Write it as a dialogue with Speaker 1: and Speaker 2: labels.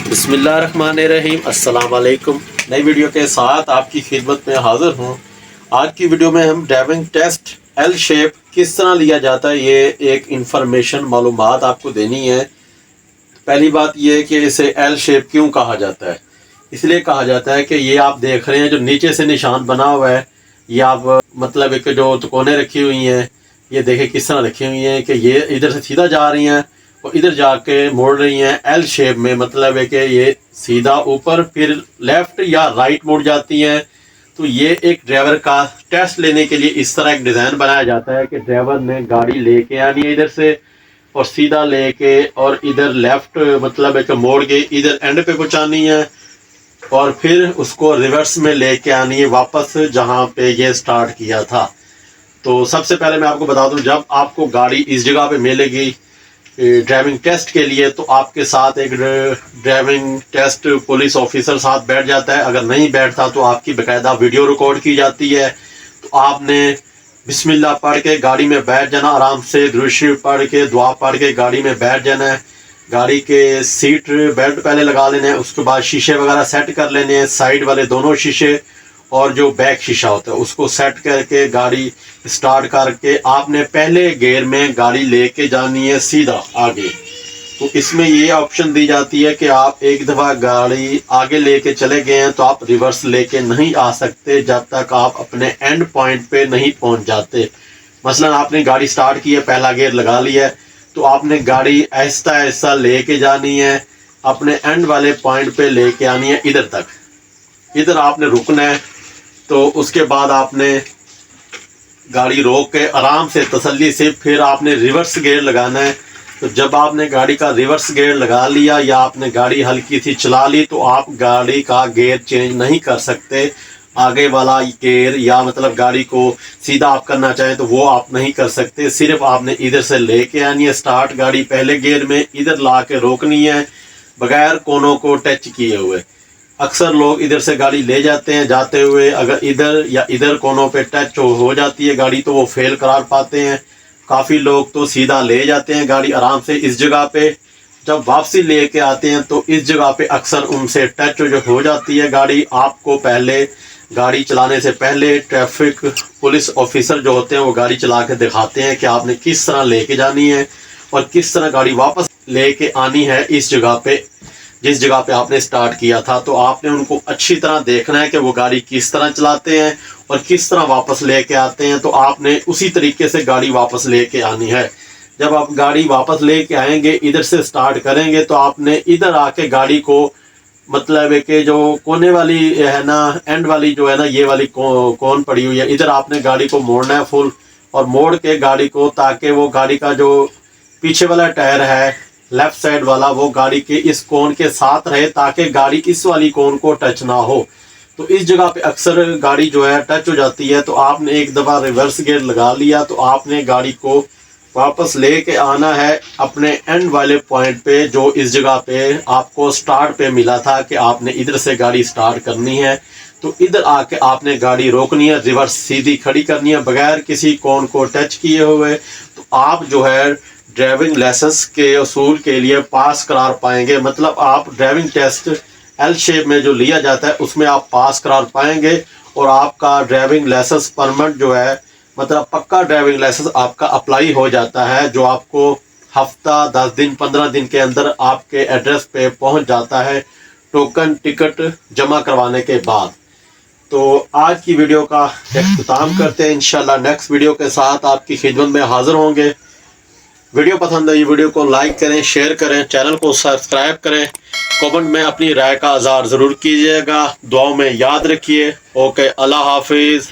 Speaker 1: بسم اللہ الرحمن الرحیم، السلام علیکم۔ نئی ویڈیو کے ساتھ آپ کی خدمت میں حاضر ہوں۔ آج کی ویڈیو میں ہم ڈرائیونگ ٹیسٹ ایل شیپ کس طرح لیا جاتا ہے، یہ ایک انفارمیشن معلومات آپ کو دینی ہے۔ پہلی بات یہ ہے کہ اسے ایل شیپ کیوں کہا جاتا ہے۔ اس لیے کہا جاتا ہے کہ یہ آپ دیکھ رہے ہیں جو نیچے سے نشان بنا ہوا ہے، یہ آپ مطلب کہ جو تکونے رکھی ہوئی ہیں، یہ دیکھیں کس طرح رکھی ہوئی ہیں کہ یہ ادھر سے سیدھا جا رہی ہیں اور ادھر جا کے موڑ رہی ہیں ایل شیپ میں، مطلب ہے کہ یہ سیدھا اوپر پھر لیفٹ یا رائٹ موڑ جاتی ہیں۔ تو یہ ایک ڈرائیور کا ٹیسٹ لینے کے لیے اس طرح ایک ڈیزائن بنایا جاتا ہے کہ ڈرائیور نے گاڑی لے کے آنی ہے ادھر سے اور سیدھا لے کے اور ادھر لیفٹ مطلب ہے کہ موڑ کے ادھر اینڈ پہ پہنچانی ہے اور پھر اس کو ریورس میں لے کے آنی ہے واپس جہاں پہ یہ سٹارٹ کیا تھا۔ تو سب سے پہلے میں آپ کو بتا دوں، جب آپ کو گاڑی اس جگہ پہ ملے گی ڈرائیونگ ٹیسٹ کے لیے تو آپ کے ساتھ ایک ڈرائیونگ ٹیسٹ پولیس آفیسر ساتھ بیٹھ جاتا ہے۔ اگر نہیں بیٹھتا تو آپ کی باقاعدہ ویڈیو ریکارڈ کی جاتی ہے۔ تو آپ نے بسم اللہ پڑھ کے گاڑی میں بیٹھ جانا، آرام سے درود شریف پڑھ کے دعا پڑھ کے گاڑی میں بیٹھ جانا ہے۔ گاڑی کے سیٹ بیلٹ پہلے لگا لینے ہیں، اس کے بعد شیشے وغیرہ سیٹ کر لینے ہیں، سائیڈ والے دونوں شیشے اور جو بیک شیشہ ہوتا ہے اس کو سیٹ کر کے گاڑی سٹارٹ کر کے آپ نے پہلے گیئر میں گاڑی لے کے جانی ہے سیدھا آگے۔ تو اس میں یہ آپشن دی جاتی ہے کہ آپ ایک دفعہ گاڑی آگے لے کے چلے گئے ہیں تو آپ ریورس لے کے نہیں آ سکتے جب تک آپ اپنے اینڈ پوائنٹ پہ نہیں پہنچ جاتے۔ مثلا آپ نے گاڑی سٹارٹ کی ہے، پہلا گیئر لگا لیا ہے تو آپ نے گاڑی آہستہ آہستہ لے کے جانی ہے، اپنے اینڈ والے پوائنٹ پہ لے کے آنی ہے ادھر تک۔ ادھر آپ نے رکنا ہے تو اس کے بعد آپ نے گاڑی روک کے آرام سے تسلی سے پھر آپ نے ریورس گیئر لگانا ہے۔ تو جب آپ نے گاڑی کا ریورس گیئر لگا لیا یا آپ نے گاڑی ہلکی سی چلا لی تو آپ گاڑی کا گیئر چینج نہیں کر سکتے۔ آگے والا گیئر یا مطلب گاڑی کو سیدھا آپ کرنا چاہیں تو وہ آپ نہیں کر سکتے، صرف آپ نے ادھر سے لے کے آنی ہے سٹارٹ گاڑی پہلے گیئر میں، ادھر لا کے روکنی ہے بغیر کونوں کو ٹچ کیے ہوئے۔ اکثر لوگ ادھر سے گاڑی لے جاتے ہیں جاتے ہوئے، اگر ادھر یا ادھر کونوں پہ ٹچ ہو جاتی ہے گاڑی تو وہ فیل قرار پاتے ہیں۔ کافی لوگ تو سیدھا لے جاتے ہیں گاڑی آرام سے اس جگہ پہ، جب واپسی لے کے آتے ہیں تو اس جگہ پہ اکثر ان سے ٹچ جو ہو جاتی ہے گاڑی۔ آپ کو پہلے گاڑی چلانے سے پہلے ٹریفک پولیس آفیسر جو ہوتے ہیں وہ گاڑی چلا کے دکھاتے ہیں کہ آپ نے کس طرح لے کے جانی ہے اور کس طرح گاڑی واپس لے کے آنی ہے اس جگہ پہ جس جگہ پہ آپ نے سٹارٹ کیا تھا۔ تو آپ نے ان کو اچھی طرح دیکھنا ہے کہ وہ گاڑی کس طرح چلاتے ہیں اور کس طرح واپس لے کے آتے ہیں، تو آپ نے اسی طریقے سے گاڑی واپس لے کے آنی ہے۔ جب آپ گاڑی واپس لے کے آئیں گے ادھر سے سٹارٹ کریں گے تو آپ نے ادھر آ کے گاڑی کو مطلب ہے کہ جو کونے والی ہے نا، اینڈ والی جو ہے نا، یہ والی کون پڑی ہوئی ہے، ادھر آپ نے گاڑی کو موڑنا ہے فل، اور موڑ کے گاڑی کو تاکہ وہ گاڑی کا جو پیچھے والا ٹائر ہے لیفٹ سائڈ والا وہ گاڑی کے اس کون کے ساتھ رہے تاکہ گاڑی اس والی کون کو ٹچ نہ ہو۔ تو اس جگہ پہ اکثر گاڑی جو ہے ٹچ ہو جاتی ہے تو آپ نے ایک دفعہ ریورس گیئر لگا لیا تو آپ نے گاڑی کو واپس لے کے آنا ہے اپنے اینڈ والے پوائنٹ پہ جو اس جگہ پہ آپ کو سٹارٹ پہ ملا تھا کہ آپ نے ادھر سے گاڑی سٹارٹ کرنی ہے۔ تو ادھر آ کے آپ نے گاڑی روکنی ہے، ریورس سیدھی کھڑی کرنی ہے بغیر کسی کون کو ٹچ کیے ہوئے۔ تو آپ جو ہے ڈرائیونگ لائسنس کے اصول کے لیے پاس قرار پائیں گے، مطلب آپ ڈرائیونگ ٹیسٹ ایل شیپ میں جو لیا جاتا ہے اس میں آپ پاس قرار پائیں گے اور آپ کا ڈرائیونگ لائسنس پرمٹ جو ہے مطلب پکا ڈرائیونگ لائسنس آپ کا اپلائی ہو جاتا ہے، جو آپ کو ہفتہ 10 دن 15 دن کے اندر آپ کے ایڈریس پہ پہنچ جاتا ہے ٹوکن ٹکٹ جمع کروانے کے بعد۔ تو آج کی ویڈیو کا اختتام کرتے ہیں، انشاءاللہ نیکسٹ ویڈیو کے ساتھ آپ کی خدمت میں حاضر ہوں گے۔ ویڈیو پسند ہے یہ ویڈیو کو لائک کریں، شیئر کریں، چینل کو سبسکرائب کریں، کمنٹ میں اپنی رائے کا اظہار ضرور کیجیے گا، دعاؤں میں یاد رکھیے۔ اوکے، اللہ حافظ۔